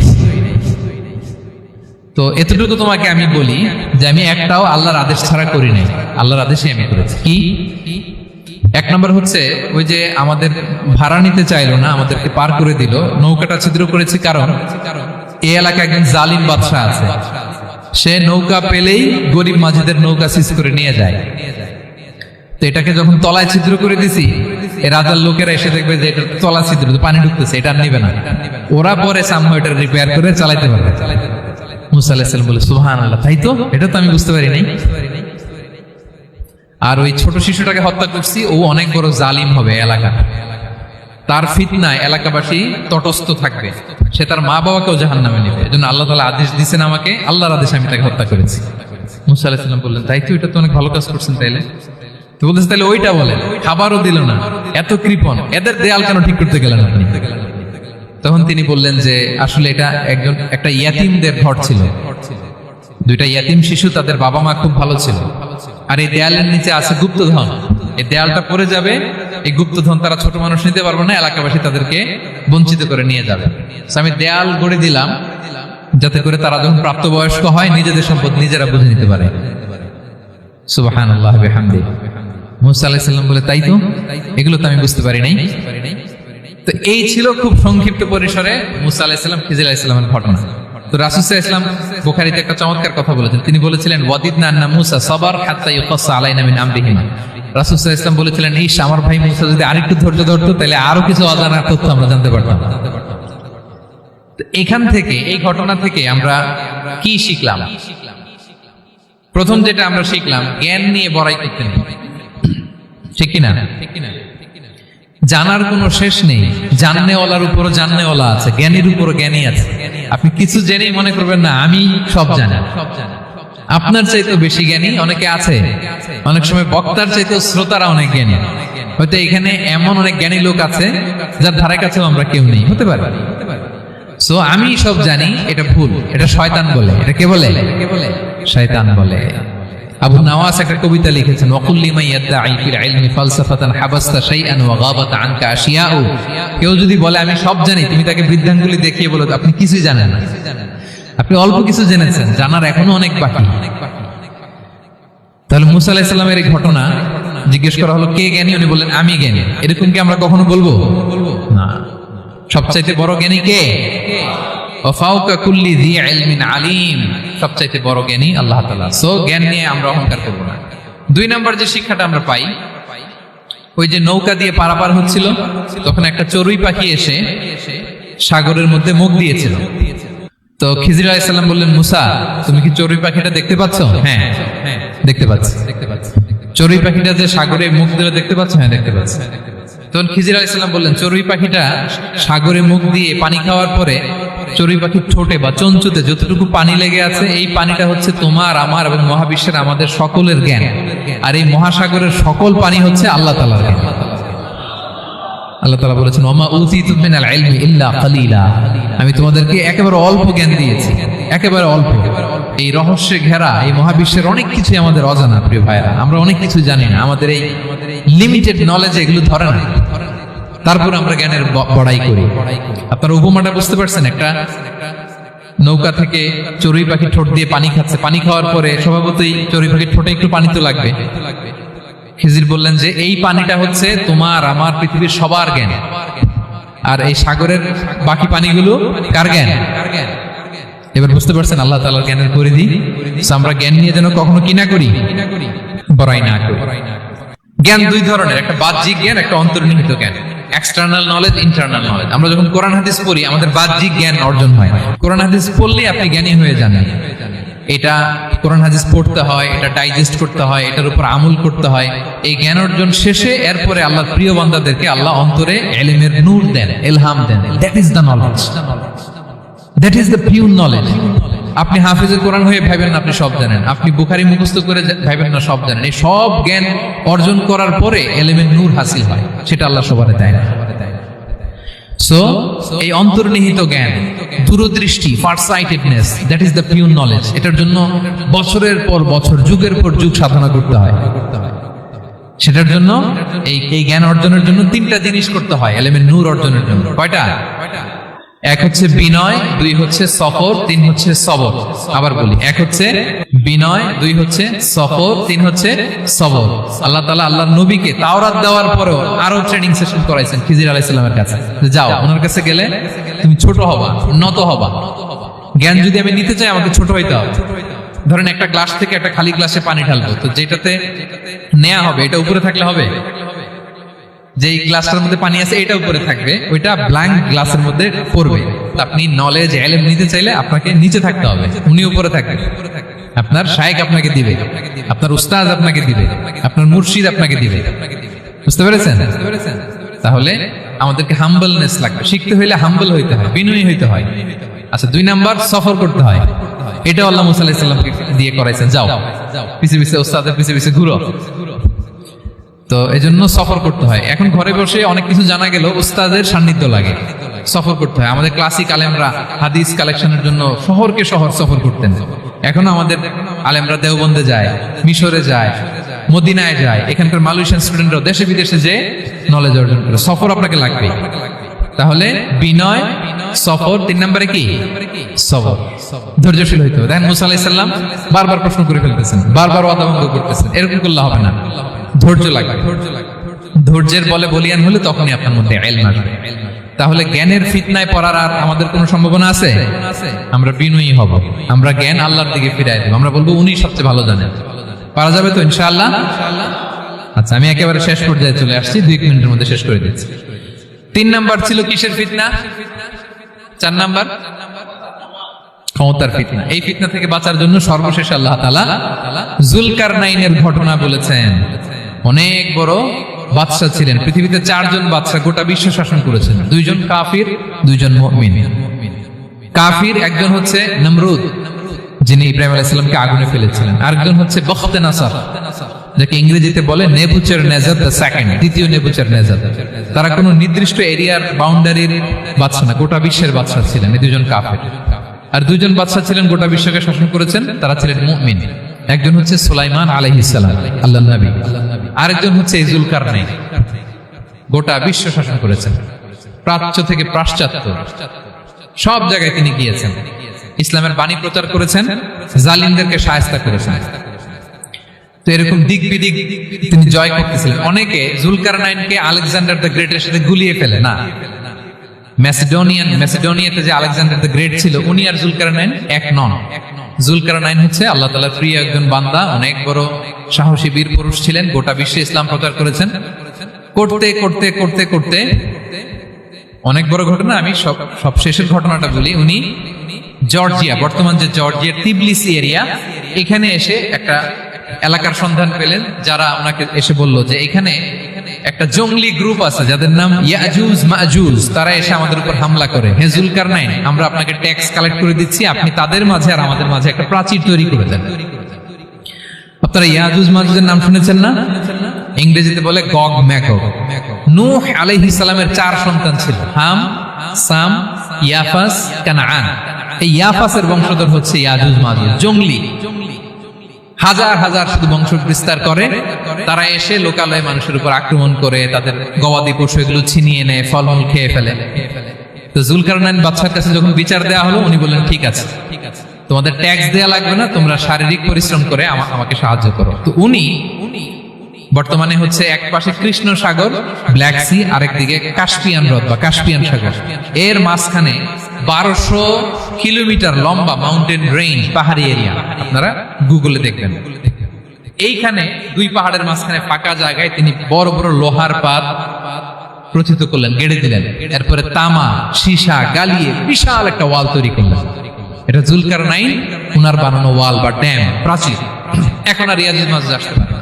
তো এতটুকু তোমাকে আমি বলি যে আমি একটাও আল্লাহর আদেশ ছাড়া করি নাই, আল্লাহর আদেশে আমি করেছি। কি? এক নম্বর হচ্ছে ওই যে আমাদের ভাড়া নিতে চাইলো না, আমাদেরকে পার করে দিল, নৌকাটা ছিদ্র করেছি কারণ এই এলাকায় একজন জালিম বাদশাহ আছে, সে নৌকা পেলেই গরিব মাঝিদের নৌকা সিজ করে নিয়ে যায়। তো এটাকে যখন তলায় ছিদ্র করে দিছি, এই রাজার লোকেরা এসে দেখবে যে এটা তলা ছিদ্র, পানি ঢুকতেছে, এটা আর নিবে না, ওরা পরে সামনে এটা রিপেয়ার করে চালাইতে পারবে। মুসা আলাইহিস সালাম বলে সুবহানাল্লাহ, তাই তো, এটা তো আমি বুঝতে পারি নাই। আর ওই ছোট শিশুটাকে হত্যা করছি, ও অনেক বড় জালিম হবে এলাকা, তার ফিতনায় এলাকাবাসী তটস্থ থাকবে, সে তার মা বাবাকেও জাহান্নামে নেবে। এজন্য আল্লাহ তাআলা আদেশ দিয়েছেন আমাকে, আল্লাহর আদেশে আমি তাকে হত্যা করেছি। মুসা আলাইহিস সালাম বললেন তাই তো, এটা তো অনেক ভালো কাজ করছেন। তাইলে তো বলতেছে তাহলে ওইটা বলেন, খাবারও দিল না, এত কৃপণ, এদের দেয়াল কেন ঠিক করতে গেলেন আপনি? তখন তিনি বললেন যে আসলে এটা একটা ইয়াতিমদের ঘর ছিল, দুইটা ইয়াতিম শিশু, তাদের বাবা মা খুব ভালো ছিল, আর এই দেয়ালের নিচে আছে গুপ্তধন, এই দেয়ালটা পড়ে যাবে, এই গুপ্তধন তারা ছোট মানুষ নিতে পারবে না, এলাকাবাসী তাদেরকে বঞ্চিত করে নিয়ে যাবে। আমি দেয়াল গড়ে দিলাম যাতে করে তারা যখন প্রাপ্তবয়স্ক হয় নিজেদের সম্পদ নিজেরা বুঝে নিতে পারে। সুবহানাল্লাহ বিহামদিহি। মুসা আলাইহিস সালাম বলে তাই তো, এগুলো তো আমি বুঝতে পারি নাই। তো এই ছিল খুব সংক্ষিপ্ত পরিসরে মুসা আলাইহিস সালাম খিজির আলাইহিস সালামের ঘটনা। তো রাসূল সাল্লাল্লাহু আলাইহি ওয়াসাল্লাম বুখারীতে একটা চমৎকার কথা বলেছেন, তিনি বলেছিলেন ওয়াদিদনা আন্না মুসা সাবার হাত্তা ইউকাসসা আলাইনা মিন আমরিহিমা। রাসূল সাল্লাল্লাহু আলাইহি ওয়াসাল্লাম বলেছিলেন ইস, আমার ভাই মুসা যদি আরেকটু ধৈর্য ধরতো তাহলে আরো কিছু অজানা তথ্য আমরা জানতে পারতাম। এখান থেকে, এই ঘটনা থেকে আমরা কি শিখলাম? প্রথম যেটা আমরা শিখলাম, জ্ঞান নিয়ে বড়াই করতে নেই, ঠিক কিনা? জানার কোনো শেষ নেই, জাননেওয়ালার উপরও জাননেওয়ালা আছে, জ্ঞানীর উপরও জ্ঞানী আছে। আপনি কিছু জেনেই মনে করবেন না আমি সব জানি, আপনার চাইতেও বেশি জ্ঞানী অনেকে আছে। অনেক সময় বক্তার চাইতেও শ্রোতারা অনেক জ্ঞানী। হয়তো এখানে এমন অনেক জ্ঞানী লোক আছে যার ধারে কাছেও আমরা কেউ নেই, হতে পারে। সো আমি সব জানি, এটা ভুল, এটা শয়তান বলে। এটা কে বলে? শয়তান বলে। আবু নাওয়াস একটা কবিতা লিখেছেন, ওয়াকুল্লি মান ইয়াদঈ ফিল ইলমি ফালসাফাতান হাবাসতা শাইআন ওয়া গাবাত আনকা আশিয়াউ। কেউ যদি বলে আমি সব জানি, তুমি তাকে বৃদ্ধাঙ্গুলি দেখিয়ে বলো আপনি কিছুই জানেন না, আপনি অল্প কিছু জেনেছেন, জানার এখনো অনেক বাকি। তাহলে মুসা আলাইহিস সালামের এই ঘটনা জিজ্ঞেস করা হলো কে জ্ঞানী, উনি বললেন আমি জ্ঞানী। এরকম কি আমরা কখনো বলবো? না। সবচাইতে বড় জ্ঞানী কে? ওয়া ফাওকা কুল্লি যী ইলমিন আলিম। সবচাইতে বড় জ্ঞানী আল্লাহ তাআলা। সো জ্ঞান নিয়ে আমরা অহংকার করব না। দুই নাম্বার যে শিক্ষাটা আমরা পাই, ওই যে নৌকা দিয়ে পারাপার হচ্ছিল, তখন একটা চড়ুই পাখি এসে সাগরের মধ্যে মুখ দিয়েছিল। তো খিজির আলাইহিস সালাম বললেন মুসা, তুমি কি চড়ুই পাখিটা দেখতে পাচ্ছ? হ্যাঁ দেখতে পাচ্ছি। চড়ুই পাখিটা যে সাগরে মুখ দিলে দেখতে পাচ্ছ? হ্যাঁ দেখতে পাচ্ছি। তখন খিজির আলাইহিস সালাম বললেন চড়ুই পাখিটা সাগরে মুখ দিয়ে পানি খাওয়ার পরে চড়ুই পাখির ঠোঁটে বা চঞ্চুতে যতটুকু পানি লেগে আছে, এই পানিটা হচ্ছে তোমার, আমার এবং মহাবিশ্বের আমাদের সকলের জ্ঞান। আর এই মহাসাগরের সকল পানি হচ্ছে আল্লাহ তাআলার জ্ঞান। আল্লাহ তাআলা বলেছেন ওমা উতিতু মিনাল ইলমি ইল্লা কালিলা। আমি তোমাদেরকে একেবারে অল্প জ্ঞান দিয়েছি, একেবারে অল্প। এই রহস্যে ঘেরা এই মহাবিশ্বের অনেক কিছু আমাদের অজানা। প্রিয় ভাইরা, আমরা অনেক কিছু জানি না, আমাদের এই লিমিটেড নলেজ এগুলো ধরে না, তারপর আমরা জ্ঞানের বড়াই করি। আপনার উপমাটা বুঝতে পারছেন? একটা নৌকা থেকে চড়ুই পাখি ঠোঁট দিয়ে পানি খাচ্ছে, পানি খাওয়ার পরে স্বভাবতই চড়ুই পাখির ঠোঁটে একটু পানি তো লাগবে। খিজির বললেন যে এই পানিটা হচ্ছে তোমার, আমার, পৃথিবীর সবার জ্ঞান, আর এই সাগরের বাকি পানিগুলো কার জ্ঞান? এবার বুঝতে পারছেন আল্লাহ তাআলার জ্ঞানের পরিধি। আমরা জ্ঞান নিয়ে যেন কখনো কি না করি, বড়াই না করি। জ্ঞান দুই ধরনের, একটা বাহ্যিক জ্ঞান, একটা অন্তর্নিহিত জ্ঞান। External knowledge, internal knowledge. আমরা যখন কোরআন হাদিস পড়ি আমাদের বাহ্যিক জ্ঞান অর্জন হয়। কোরআন হাদিস পড়লেই আপনি জ্ঞানী হয়ে যান। এটা কোরআন হাদিস পড়তে হয়, এটা ডাইজেস্ট করতে হয়, এটার উপর আমল করতে হয়। এই জ্ঞান অর্জন শেষে এরপরে আল্লাহর প্রিয় বান্দাদেরকে আল্লাহ অন্তরে ইলমের নূর দেন, ইলহাম দেন। That is the knowledge, that is the pure knowledge. আপনি হাফেজে কোরআন হয়ে ভাবেন না আপনি সব জানেন, আপনি বুখারী মুখস্থ করে ভাবেন না সব জানেন। এই সব জ্ঞান অর্জন করার পরে ইলমের নূর হাসিল হয়, সেটা আল্লাহ সবারে দেয় না। সো এই অন্তর্নিহিত জ্ঞান, দূরদৃষ্টি, farsightedness, that is the pure knowledge. এটার জন্য বছরের পর বছর, যুগের পর যুগ সাধনা করতে হয়। সেটার জন্য এই জ্ঞান অর্জনের জন্য তিনটা জিনিস করতে হয় ইলমের নূর অর্জনের জন্য। কয়টা? এক হচ্ছে বিনয়, দুই হচ্ছে সফর, তিন হচ্ছে সবর। আবার বলি, এক হচ্ছে বিনয়, দুই হচ্ছে সফর, তিন হচ্ছে সবর। আল্লাহ তাআলা আল্লাহর নবীকে তাওরাত দেওয়ার পরেও আরো ট্রেনিং সেশন করাইছেন খিজির আলাইহিস সালামের কাছে, যে যাও ওনার কাছে গেলে তুমি ছোট হবা, নত হবা। জ্ঞান যদি আমি নিতে চাই আমাকে ছোট হইতে হবে। ধরেন একটা গ্লাস থেকে একটা খালি গ্লাসে পানি ঢালবো, তো যেটাতে নেওয়া হবে এটা উপরে থাকলে হবে? যে গ্লাসটার মধ্যে পানি আছে এটা উপরে থাকবে, ওইটা ব্ল্যাঙ্ক গ্লাসের মধ্যে পড়বে। আপনি নলেজ ইলম নিতে চাইলে আপনাকে নিচে থাকতে হবে, উনি উপরে থাকবে। আপনার শায়েখ আপনাকে দিবে, আপনার উস্তাদ আপনাকে দিবে, আপনার মুর্শিদ আপনাকে দিবে। বুঝতে পেরেছেন? তাহলে আমাদেরকে হাম্বলনেস লাগবে, শিখতে হইলে হাম্বল হইতে হয়, বিনয়ী হইতে হয়। আচ্ছা, 2 নাম্বার সফর করতে হয়। এটা আল্লাহ মুসা আলাইহিস সালামকে দিয়ে করাইছেন, যাও পিছে পিছে উস্তাদের পিছে পিছে ঘুরো। তো এজন্য সফর করতে হয়। এখন ঘরে বসে অনেক কিছু জানা গেল, উস্তাদের সান্নিধ্য লাগে, সফর করতে হয়। আমাদের ক্লাসিক আলেমরা হাদিস কালেকশনের জন্য শহরকে শহর সফর করতেন। এখনো আমাদের আলেমরা দেওবন্দে যায়, মিশরে যায়, মদিনায় যায়। এখানকার মালয়েশিয়ান স্টুডেন্টরা দেশে বিদেশে যে নলেজ অর্জন করে। সফর আপনাকে লাগবে। তাহলে বিনয়, সফর, 3 নম্বরে কি? সবর। ধৈর্যশীল হইতে হবে। দেখেন মুসা আলাইহিস সালাম বারবার প্রশ্ন করে ফেলতেছেন, বারবার ওয়াদা ভঙ্গ করতেছেন। এরকম করলে হবে না, ধৈর্য লাগবে। ধৈর্যের বলে বলিয়ান হলে তখনই আপনার মধ্যে ইলম আসবে। তাহলে জ্ঞানের ফিতনায় পড়ার আর আমাদের কোনো সম্ভাবনা আছে? আমরা বিনয়ী হব, আমরা জ্ঞান আল্লাহর দিকে ফিরাই দেব, আমরা বলবো উনি সবচেয়ে ভালো জানেন। পারা যাবে তো ইনশাআল্লাহ? আচ্ছা, আমি একেবারে শেষ পর্যায়ে চলে আসছি, 2 মিনিটের মধ্যে শেষ করে দিচ্ছি। 3 নাম্বার ছিল কিসের ফিতনা? 4 নাম্বার ক্ষমতার ফিতনা। এই ফিতনা থেকে বাঁচার জন্য সর্বশেষ আল্লাহ তাআলা যুলকারনাইনের ঘটনা বলেছেন। অনেক বড় বাদশা ছিলেন, পৃথিবীতে 4 জন বাদশা গোটা বিশ্ব শাসন করেছেন। 2 জন কাফির, 2 জন মুমিন। কাফির একজন হচ্ছে নমরুদ, যিনি ইব্রাহিম আলাইহিস সালামকে আগুনে ফেলেছিলেন। আরেকজন হচ্ছে বখতেনাসার, যাকে ইংরেজিতে বলে নেবুচারনেজার দ্য সেকেন্ড, দ্বিতীয় নেবুচারনেজার। তারা কোনো নির্দিষ্ট এরিয়ার বাউন্ডারির বাদশা না, গোটা বিশ্বের বাদশা ছিলেন। এই 2 জন কাফির। আর 2 জন বাদশা ছিলেন গোটা বিশ্বকে শাসন করেছেন, তারা ছিলেন মুমিন। একজন হচ্ছে সুলাইমান আলাইহিস সালাম, আল্লাহর নবী। আরেকজন হচ্ছে যুলকারনাইন, গোটা বিশ্ব শাসন করেছেন, প্রাচ্য থেকে পাশ্চাত্য সব জায়গায় তিনি গিয়েছেন, ইসলামের বাণী প্রচার করেছেন, জালিমদেরকে শায়েস্তা করেছেন। তো এরকম দিক বিদিক তিনি জয় করতেছিলেন। অনেকে যুলকারনাইনকে আলেকজান্ডার দ্য গ্রেটের সাথে গুলিয়ে ফেলে না। ম্যাসিডোনিয়াতে যে আলেকজান্ডার দ্য গ্রেট ছিল, উনি আর যুলকারনাইন এক নন। যুলকারনাইন হচ্ছে আল্লাহ তাআলার প্রিয় একজন বান্দা, অনেক বড় সাহসী বীর পুরুষ ছিলেন, গোটা বিশ্বে ইসলাম প্রচার করেছেন। করতে করতে করতে করতে অনেক বড় ঘটনা, আমি সব শেষের ঘটনাটা বলি। উনি জর্জিয়া, বর্তমান যে জর্জিয়ার তিবলিসি এরিয়া, এখানে এসে একটা এলাকার সন্ধান পেলেন, যারা ওনাকে এসে বলল যে এখানে একটা জঙ্গলি গ্রুপ আছে যাদের নাম ইয়াজুজ মাজুজ, তারা এসে আমাদের উপর হামলা করে। হে যুলকারনাইন, আমরা আপনাকে ট্যাক্স কালেক্ট করে দিচ্ছি, আপনি তাদের মাঝে আর আমাদের মাঝে একটা প্রাচীর তৈরি করে দেন। আপনারা ইয়াজুজ মাজুজের নাম শুনেছেন না? ইংরেজিতে বলে গগ ম্যাগগ। নূহ আলাইহিস সালামের 4 সন্তান ছিল, হাম, সাম, ইয়াফাস, কানাআন। এই ইয়াফাসের বংশধর হচ্ছে ইয়াজুজ মাজুজ, জঙ্গলি, হাজার হাজার শুধু বংশ বিস্তার করে। তারা এসে লোকালয়ে মানুষের উপর আক্রমণ করে, তাদের গবাদি পশু এগুলো ছিনিয়ে নেয়, ফলমূল খেয়ে ফেলে। তো যুলকারনাইন বাদশার কাছে যখন বিচার দেওয়া হলো, উনি বললেন ঠিক আছে, তোমাদের ট্যাক্স দেওয়া লাগবে না, তোমরা শারীরিক পরিশ্রম করে আমাকে সাহায্য করো। তো উনি বর্তমানে হচ্ছে এক পাশে কৃষ্ণ সাগর, ব্ল্যাক সি, আরেকদিকে কাস্পিয়ান হ্রদ বা কাস্পিয়ান সাগর, এর মাঝখানে 1200 কিলোমিটার লম্বা মাউন্টেন রেঞ্জ, পাহাড়ি এরিয়া, আপনারা গুগলে দেখবেন। এইখানে 2 পাহাড়ের মাঝখানে ফাঁকা জায়গায় তিনি বড় বড় লোহার পাত প্রথিত করলেন, গেড়ে দিলেন। এরপরে তামা, সীসা গালিয়ে বিশাল একটা ওয়াল তৈরি করলেন। এটা যুলকারনাইন উনার বানানো ওয়াল বা ড্যাম, প্রাচীর। এখন আর ইয়াজুজ মাজুজ আসতে পারে,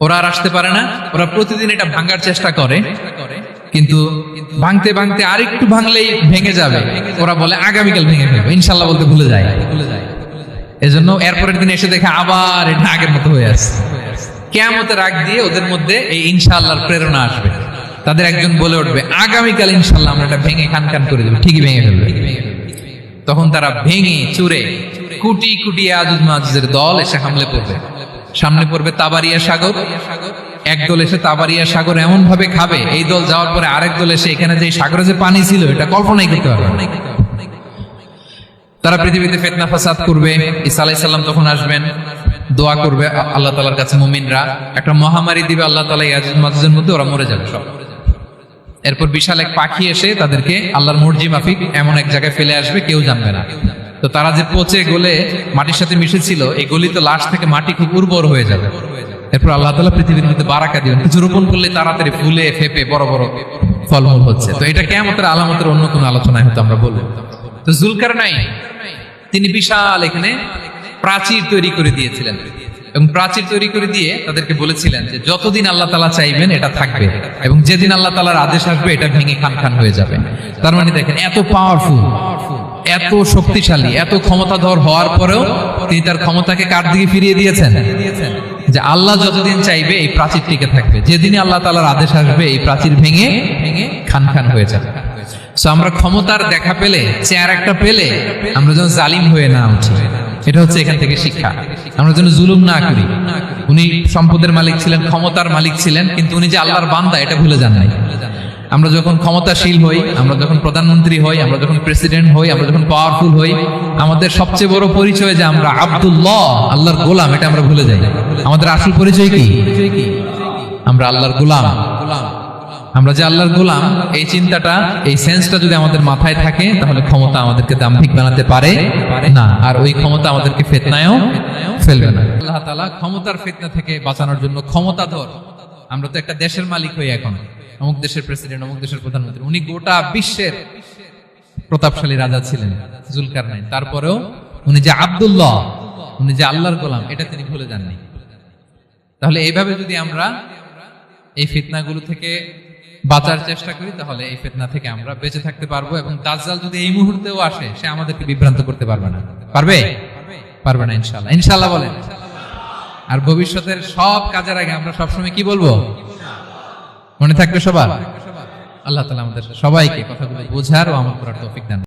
ওরা আর আসতে পারে না। ওরা প্রতিদিন এটা ভাঙার চেষ্টা করে, কিন্তু ভাঙতে ভাঙতে আরেকটু ভাঙলেই ভেঙে যাবে। ওরা বলে আগামীকাল ভেঙে ফেলবে, ইনশাল্লাহ বলতে ভুলে যায়। এজন্য এরপরের দিন এসে দেখে আবার এটা আগের মতো হয়ে আসছে। কিয়ামতের আগ দিয়ে ওদের মধ্যে এই ইনশাআল্লাহর প্রেরণা আসবে। তাদের একজন বলে উঠবে, আগামীকাল ইনশাআল্লাহ আমরা এটা ভেঙে খান খান করে দেবো, ঠিকই ভেঙে ফেলবে। তখন তারা ভেঙে চুরে কোটি কোটি ইয়াজুজ মাজুজের দল এসে হামলে পড়বে। সামনে পড়বে তাবারিয়া সাগর, এক দল এসে তাবারিয়া সাগর এমন ভাবে খাবে, এই দল যাওয়ার পরে আরেক দল এসে এখানে যে সাগরে যে পানি ছিল এটা কল্পনাই করতে পারবে না। তারা পৃথিবীতে ফিতনা ফাসাদ করবে। ঈসা আলাইহিস সালাম তখন আসবেন, দোয়া করবে আল্লাহ তাআলার কাছে মুমিনরা, একটা মহামারী দিবে আল্লাহ তাআলা ইয়াজুজ মাজুজের মধ্যে, ওরা মরে যাবে সব। এরপর বিশাল এক পাখি এসে তাদেরকে আল্লাহর মর্জি মাফিক এমন এক জায়গায় ফেলে আসবে, কেউ জানবে না। তো তারা যে পচে গলে মাটির সাথে মিশেছিল, এই গলিত লাশ থেকে মাটি খুব উর্বর হয়ে যাবে। এরপর আল্লাহ তাআলা পৃথিবীর মধ্যে বারাকা দিবেন, কিছু রোপণ করলে তাড়াতাড়ি ফুলে ফেপে বড় বড় ফলমূল হচ্ছে। তো এটা কিয়ামতের আলামতের অন্য কোনো আলোচনায় হয়তো আমরা বলবো। তো জুলকারনাইন তিনি বিশাল এখানে প্রাচীর তৈরি করে দিয়েছিলেন, এবং প্রাচীর তৈরি করে দিয়ে তাদেরকে বলেছিলেন যে যতদিন আল্লাহ তাআলা চাইবেন এটা থাকবে, এবং যেদিন আল্লাহ তাআলার আদেশ আসবে এটা ভেঙে খান খান হয়ে যাবে। তার মানে দেখেন, এত পাওয়ারফুল, এত শক্তিশালী, এত ক্ষমতাধর হওয়ার পরেও তিনি তার ক্ষমতাকে কার দিকে ফিরিয়ে দিয়েছেন? যে আল্লাহ যতদিন চাইবে এই প্রাচীর টিকে থাকবে, যেদিনই আল্লাহ তাআলার আদেশ আসবে এই প্রাচীর ভেঙে ভেঙে খান খান হয়ে যাবে। সো আমরা ক্ষমতার দেখা পেলে, চেয়ার একটা পেলে আমরা যেন জালিম হয়ে না উঠি, এটা হচ্ছে এখান থেকে শিক্ষা। আমরা যেন জুলুম না করি। উনি সম্পদের মালিক ছিলেন, ক্ষমতার মালিক ছিলেন, কিন্তু উনি যে আল্লাহর বান্দা এটা ভুলে যান নাই। আমরা যখন ক্ষমতাশীল হই, আমরা যখন প্রধানমন্ত্রী হই, আমরা যখন প্রেসিডেন্ট হই, আমরা যখন পাওয়ারফুল হই, আমাদের সবচেয়ে বড় পরিচয় যে আমরা আব্দুল্লাহ, আল্লাহর গোলাম, এটা আমরা ভুলে যাই। আমাদের আসল পরিচয় কি? আমরা আল্লাহর গোলাম। আমরা যে আল্লাহর গোলাম, এই চিন্তাটা, এই সেন্সটা যদি আমাদের মাথায় থাকে, তাহলে ক্ষমতা আমাদেরকে দাম্ভিক বানাতে পারে না, আর ওই ক্ষমতা আমাদেরকে ফিতনায়ও ফেলবে না। আল্লাহ তাআলা ক্ষমতার ফিতনা থেকে বাঁচানোর জন্য ক্ষমতাধর, আমরা তো একটা দেশের মালিক হই এখন, অমুক দেশের প্রেসিডেন্ট, অমুক দেশের প্রধানমন্ত্রী, উনি গোটা বিশ্বের প্রতাপশালী রাজা ছিলেন জুলকারনাইন। তারপরেও উনি যে আব্দুল্লাহ, উনি যে আল্লাহর গোলাম, এটা তিনি ভুলে যাননি। তাহলে এইভাবে যদি আমরা এই ফিতনাগুলো থেকে বাঁচার চেষ্টা করি, তাহলে এই ফিতনা থেকে আমরা বেঁচে থাকতে পারবো। এবং দাজ্জাল যদি এই মুহূর্তেও আসে, সে আমাদেরকে বিভ্রান্ত করতে পারবে না। পারবে? পারবে না ইনশাআল্লাহ। ইনশাআল্লাহ বলেন। আর ভবিষ্যতের সব কাজের আগে আমরা সবসময় কি বলবো? মনে থাকবে সবার? আল্লাহ তাআলা আমাদের সবাইকে কথাগুলো বোঝার ও আমল করার তৌফিক দান।